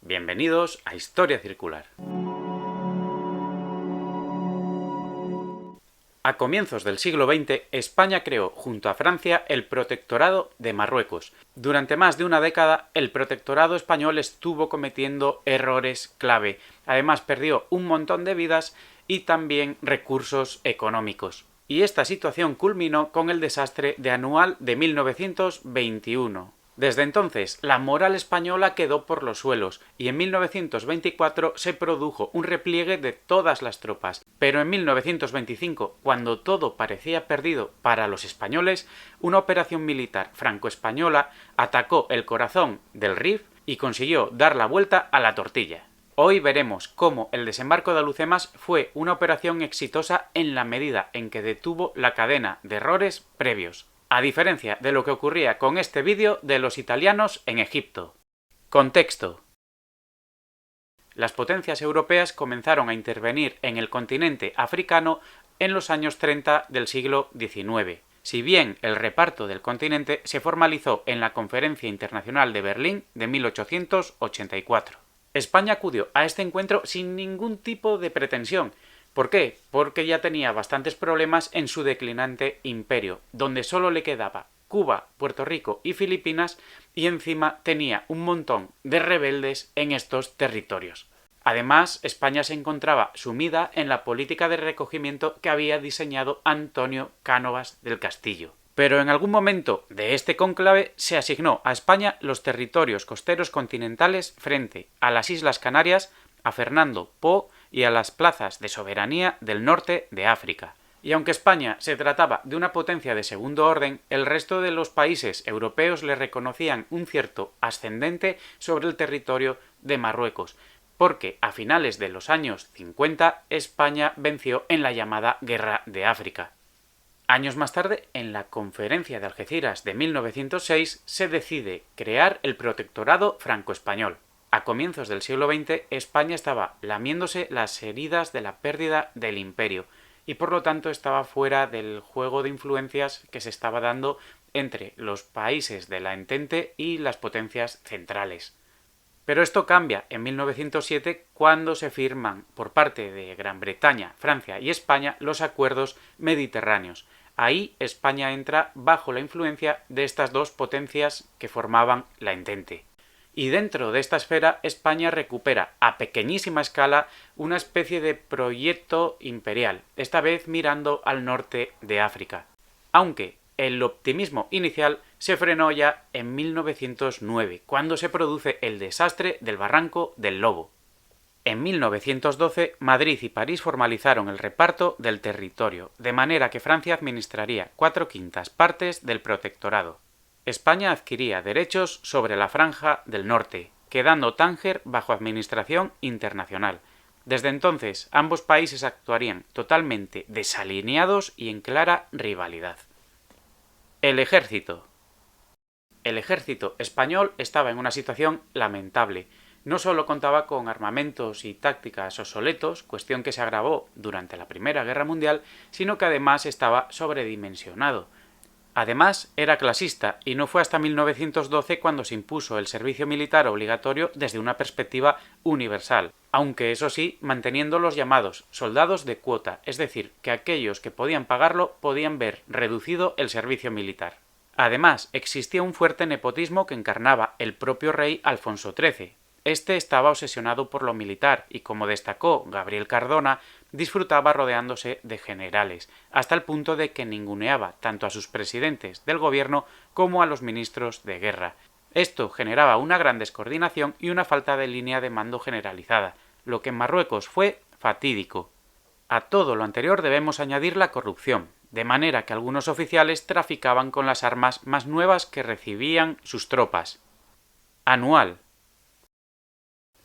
Bienvenidos a Historia Circular. A comienzos del siglo XX, España creó, junto a Francia, el Protectorado de Marruecos. Durante más de una década, el Protectorado español estuvo cometiendo errores clave. Además, perdió un montón de vidas y también recursos económicos. Y esta situación culminó con el desastre de Anual de 1921. Desde entonces, la moral española quedó por los suelos y en 1924 se produjo un repliegue de todas las tropas. Pero en 1925, cuando todo parecía perdido para los españoles, una operación militar franco-española atacó el corazón del Rif y consiguió dar la vuelta a la tortilla. Hoy veremos cómo el desembarco de Alhucemas fue una operación exitosa en la medida en que detuvo la cadena de errores previos, a diferencia de lo que ocurría con este vídeo de los italianos en Egipto. Contexto. Las potencias europeas comenzaron a intervenir en el continente africano en los años 30 del siglo XIX. Si bien el reparto del continente se formalizó en la Conferencia Internacional de Berlín de 1884. España acudió a este encuentro sin ningún tipo de pretensión. ¿Por qué? Porque ya tenía bastantes problemas en su declinante imperio, donde solo le quedaba Cuba, Puerto Rico y Filipinas, y encima tenía un montón de rebeldes en estos territorios. Además, España se encontraba sumida en la política de recogimiento que había diseñado Antonio Cánovas del Castillo. Pero en algún momento de este cónclave se asignó a España los territorios costeros continentales frente a las Islas Canarias, a Fernando Po y a las plazas de soberanía del norte de África. Y aunque España se trataba de una potencia de segundo orden, el resto de los países europeos le reconocían un cierto ascendente sobre el territorio de Marruecos, porque a finales de los años 50 España venció en la llamada Guerra de África. Años más tarde, en la Conferencia de Algeciras de 1906, se decide crear el Protectorado Franco-Español. A comienzos del siglo XX, España estaba lamiéndose las heridas de la pérdida del imperio y por lo tanto estaba fuera del juego de influencias que se estaba dando entre los países de la Entente y las potencias centrales. Pero esto cambia en 1907 cuando se firman por parte de Gran Bretaña, Francia y España los acuerdos mediterráneos. Ahí España entra bajo la influencia de estas dos potencias que formaban la Entente. Y dentro de esta esfera España recupera a pequeñísima escala una especie de proyecto imperial, esta vez mirando al norte de África. Aunque el optimismo inicial se frenó ya en 1909, cuando se produce el desastre del Barranco del Lobo. En 1912, Madrid y París formalizaron el reparto del territorio, de manera que Francia administraría 4/5 partes del protectorado. España adquiría derechos sobre la franja del norte, quedando Tánger bajo administración internacional. Desde entonces, ambos países actuarían totalmente desalineados y en clara rivalidad. El ejército. El ejército español estaba en una situación lamentable. No solo contaba con armamentos y tácticas obsoletos, cuestión que se agravó durante la Primera Guerra Mundial, sino que además estaba sobredimensionado. Además, era clasista y no fue hasta 1912 cuando se impuso el servicio militar obligatorio desde una perspectiva universal, aunque eso sí, manteniendo los llamados soldados de cuota, es decir, que aquellos que podían pagarlo podían ver reducido el servicio militar. Además, existía un fuerte nepotismo que encarnaba el propio rey Alfonso XIII. Este estaba obsesionado por lo militar y, como destacó Gabriel Cardona, disfrutaba rodeándose de generales, hasta el punto de que ninguneaba tanto a sus presidentes del gobierno como a los ministros de guerra. Esto generaba una gran descoordinación y una falta de línea de mando generalizada, lo que en Marruecos fue fatídico. A todo lo anterior debemos añadir la corrupción, de manera que algunos oficiales traficaban con las armas más nuevas que recibían sus tropas. Anual.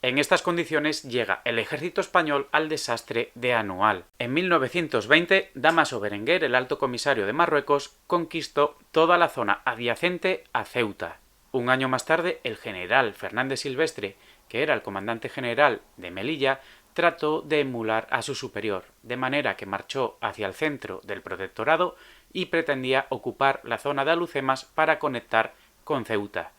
En estas condiciones llega el ejército español al desastre de Anual. En 1920, Dámaso Berenguer, el alto comisario de Marruecos, conquistó toda la zona adyacente a Ceuta. Un año más tarde, el general Fernández Silvestre, que era el comandante general de Melilla, trató de emular a su superior, de manera que marchó hacia el centro del protectorado y pretendía ocupar la zona de Alhucemas para conectar con Ceuta.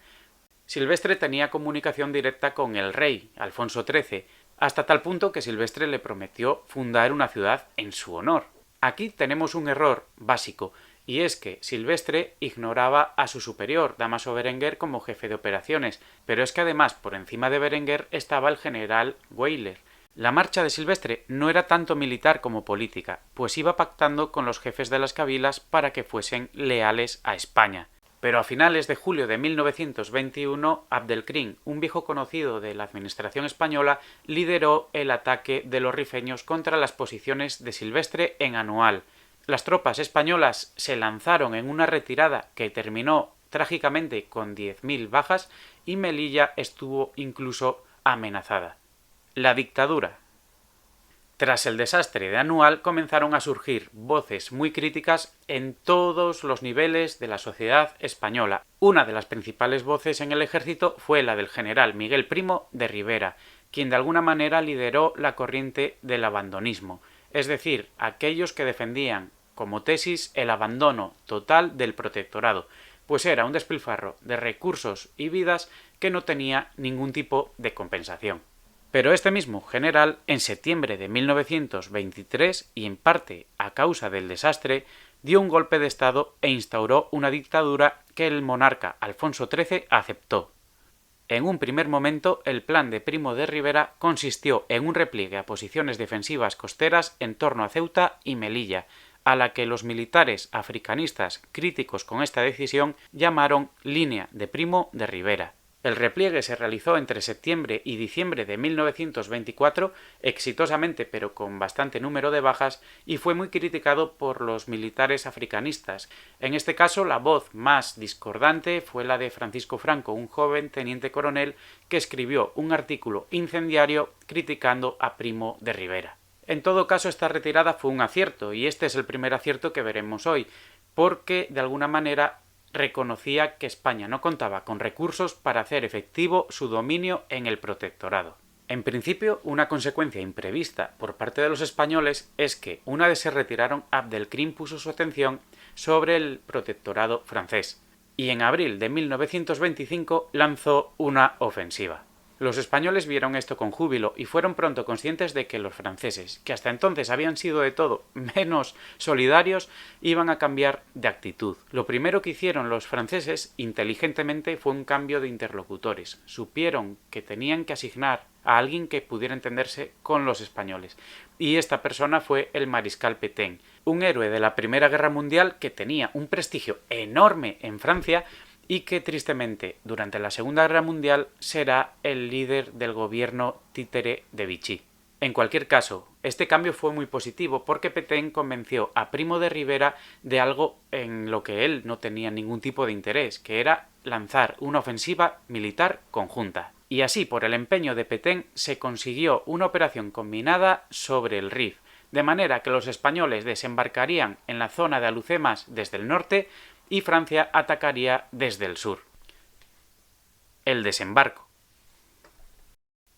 Silvestre tenía comunicación directa con el rey, Alfonso XIII, hasta tal punto que Silvestre le prometió fundar una ciudad en su honor. Aquí tenemos un error básico, y es que Silvestre ignoraba a su superior, Dámaso Berenguer, como jefe de operaciones, pero es que además por encima de Berenguer estaba el general Weyler. La marcha de Silvestre no era tanto militar como política, pues iba pactando con los jefes de las cabilas para que fuesen leales a España. Pero a finales de julio de 1921, Abdelkrim, un viejo conocido de la administración española, lideró el ataque de los rifeños contra las posiciones de Silvestre en Anual. Las tropas españolas se lanzaron en una retirada que terminó trágicamente con 10.000 bajas y Melilla estuvo incluso amenazada. La dictadura. Tras el desastre de Anual comenzaron a surgir voces muy críticas en todos los niveles de la sociedad española. Una de las principales voces en el ejército fue la del general Miguel Primo de Rivera, quien de alguna manera lideró la corriente del abandonismo, es decir, aquellos que defendían como tesis el abandono total del protectorado, pues era un despilfarro de recursos y vidas que no tenía ningún tipo de compensación. Pero este mismo general, en septiembre de 1923, y en parte a causa del desastre, dio un golpe de estado e instauró una dictadura que el monarca Alfonso XIII aceptó. En un primer momento, el plan de Primo de Rivera consistió en un repliegue a posiciones defensivas costeras en torno a Ceuta y Melilla, a la que los militares africanistas críticos con esta decisión llamaron línea de Primo de Rivera. El repliegue se realizó entre septiembre y diciembre de 1924, exitosamente pero con bastante número de bajas, y fue muy criticado por los militares africanistas. En este caso, la voz más discordante fue la de Francisco Franco, un joven teniente coronel que escribió un artículo incendiario criticando a Primo de Rivera. En todo caso, esta retirada fue un acierto, y este es el primer acierto que veremos hoy, porque de alguna manera reconocía que España no contaba con recursos para hacer efectivo su dominio en el protectorado. En principio, una consecuencia imprevista por parte de los españoles es que, una vez se retiraron, Abdelkrim puso su atención sobre el protectorado francés y en abril de 1925 lanzó una ofensiva. Los españoles vieron esto con júbilo y fueron pronto conscientes de que los franceses, que hasta entonces habían sido de todo menos solidarios, iban a cambiar de actitud. Lo primero que hicieron los franceses, inteligentemente, fue un cambio de interlocutores. Supieron que tenían que asignar a alguien que pudiera entenderse con los españoles. Y esta persona fue el mariscal Pétain, un héroe de la Primera Guerra Mundial que tenía un prestigio enorme en Francia y que tristemente durante la Segunda Guerra Mundial será el líder del gobierno títere de Vichy. En cualquier caso, este cambio fue muy positivo porque Pétain convenció a Primo de Rivera de algo en lo que él no tenía ningún tipo de interés, que era lanzar una ofensiva militar conjunta. Y así, por el empeño de Pétain, se consiguió una operación combinada sobre el Rif, de manera que los españoles desembarcarían en la zona de Alhucemas desde el norte y Francia atacaría desde el sur. El desembarco.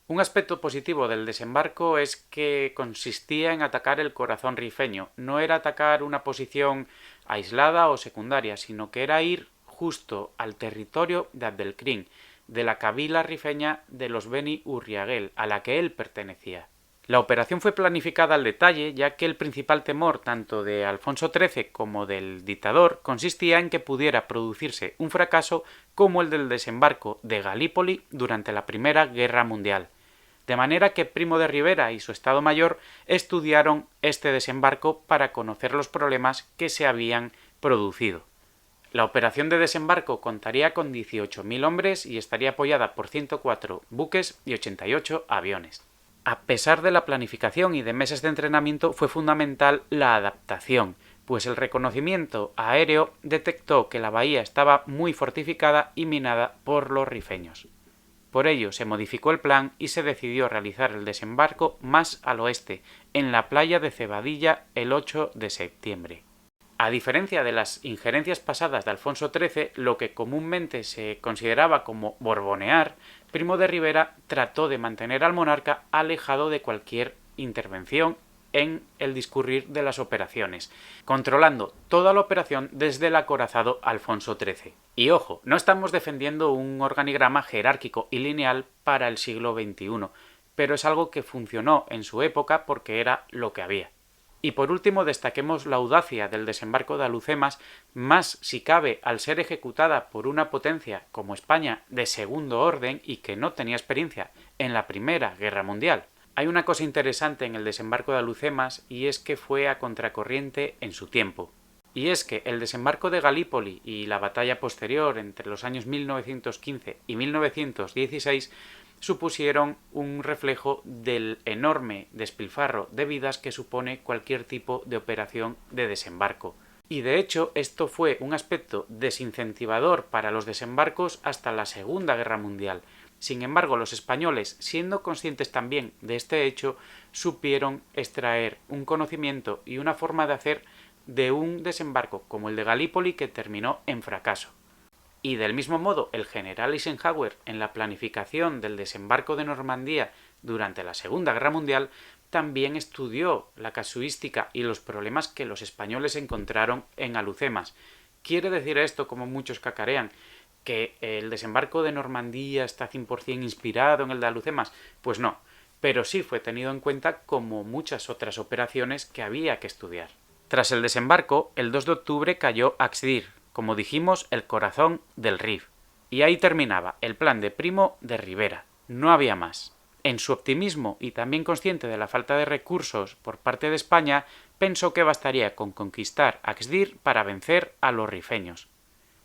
Un aspecto positivo del desembarco es que consistía en atacar el corazón rifeño. No era atacar una posición aislada o secundaria, sino que era ir justo al territorio de Abdelkrim, de la cabila rifeña de los Beni Urriagel, a la que él pertenecía. La operación fue planificada al detalle, ya que el principal temor tanto de Alfonso XIII como del dictador consistía en que pudiera producirse un fracaso como el del desembarco de Galípoli durante la Primera Guerra Mundial. De manera que Primo de Rivera y su Estado Mayor estudiaron este desembarco para conocer los problemas que se habían producido. La operación de desembarco contaría con 18.000 hombres y estaría apoyada por 104 buques y 88 aviones. A pesar de la planificación y de meses de entrenamiento, fue fundamental la adaptación, pues el reconocimiento aéreo detectó que la bahía estaba muy fortificada y minada por los rifeños. Por ello se modificó el plan y se decidió realizar el desembarco más al oeste, en la playa de Cebadilla, el 8 de septiembre. A diferencia de las injerencias pasadas de Alfonso XIII, lo que comúnmente se consideraba como borbonear, Primo de Rivera trató de mantener al monarca alejado de cualquier intervención en el discurrir de las operaciones, controlando toda la operación desde el acorazado Alfonso XIII. Y ojo, no estamos defendiendo un organigrama jerárquico y lineal para el siglo XXI, pero es algo que funcionó en su época porque era lo que había. Y por último destaquemos la audacia del desembarco de Alhucemas, más si cabe al ser ejecutada por una potencia como España de segundo orden y que no tenía experiencia en la Primera Guerra Mundial. Hay una cosa interesante en el desembarco de Alhucemas y es que fue a contracorriente en su tiempo. Y es que el desembarco de Galípoli y la batalla posterior entre los años 1915 y 1916 supusieron un reflejo del enorme despilfarro de vidas que supone cualquier tipo de operación de desembarco. Y de hecho esto fue un aspecto desincentivador para los desembarcos hasta la Segunda Guerra Mundial. Sin embargo, los españoles, siendo conscientes también de este hecho, supieron extraer un conocimiento y una forma de hacer de un desembarco como el de Galípoli que terminó en fracaso. Y del mismo modo, el general Eisenhower, en la planificación del desembarco de Normandía durante la Segunda Guerra Mundial, también estudió la casuística y los problemas que los españoles encontraron en Alhucemas. ¿Quiere decir esto, como muchos cacarean, que el desembarco de Normandía está 100% inspirado en el de Alhucemas? Pues no, pero sí fue tenido en cuenta como muchas otras operaciones que había que estudiar. Tras el desembarco, el 2 de octubre cayó Axdir, como dijimos, el corazón del Rif. Y ahí terminaba el plan de Primo de Rivera. No había más. En su optimismo y también consciente de la falta de recursos por parte de España, pensó que bastaría con conquistar Axdir para vencer a los rifeños.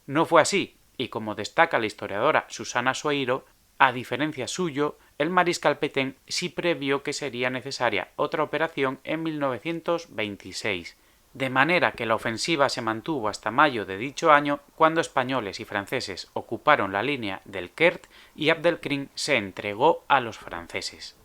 No fue así, y como destaca la historiadora Susana Soeiro, a diferencia suyo, el mariscal Pétain sí previó que sería necesaria otra operación en 1926. De manera que la ofensiva se mantuvo hasta mayo de dicho año, cuando españoles y franceses ocuparon la línea del Kert y Abdelkrim se entregó a los franceses.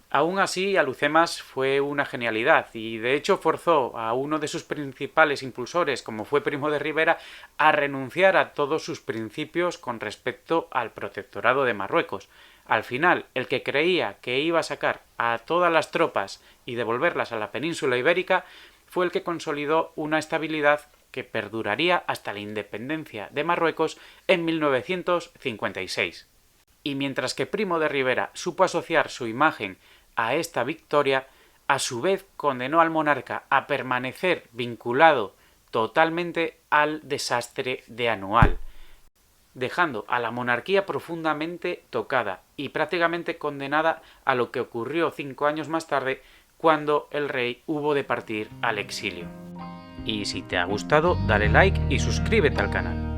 Aún así, Alhucemas fue una genialidad y de hecho forzó a uno de sus principales impulsores, como fue Primo de Rivera, a renunciar a todos sus principios con respecto al protectorado de Marruecos. Al final, el que creía que iba a sacar a todas las tropas y devolverlas a la península ibérica fue el que consolidó una estabilidad que perduraría hasta la independencia de Marruecos en 1956. Y mientras que Primo de Rivera supo asociar su imagen a esta victoria, a su vez condenó al monarca a permanecer vinculado totalmente al desastre de Anual, dejando a la monarquía profundamente tocada y prácticamente condenada a lo que ocurrió 5 años más tarde, cuando el rey hubo de partir al exilio. Y si te ha gustado, dale like y suscríbete al canal.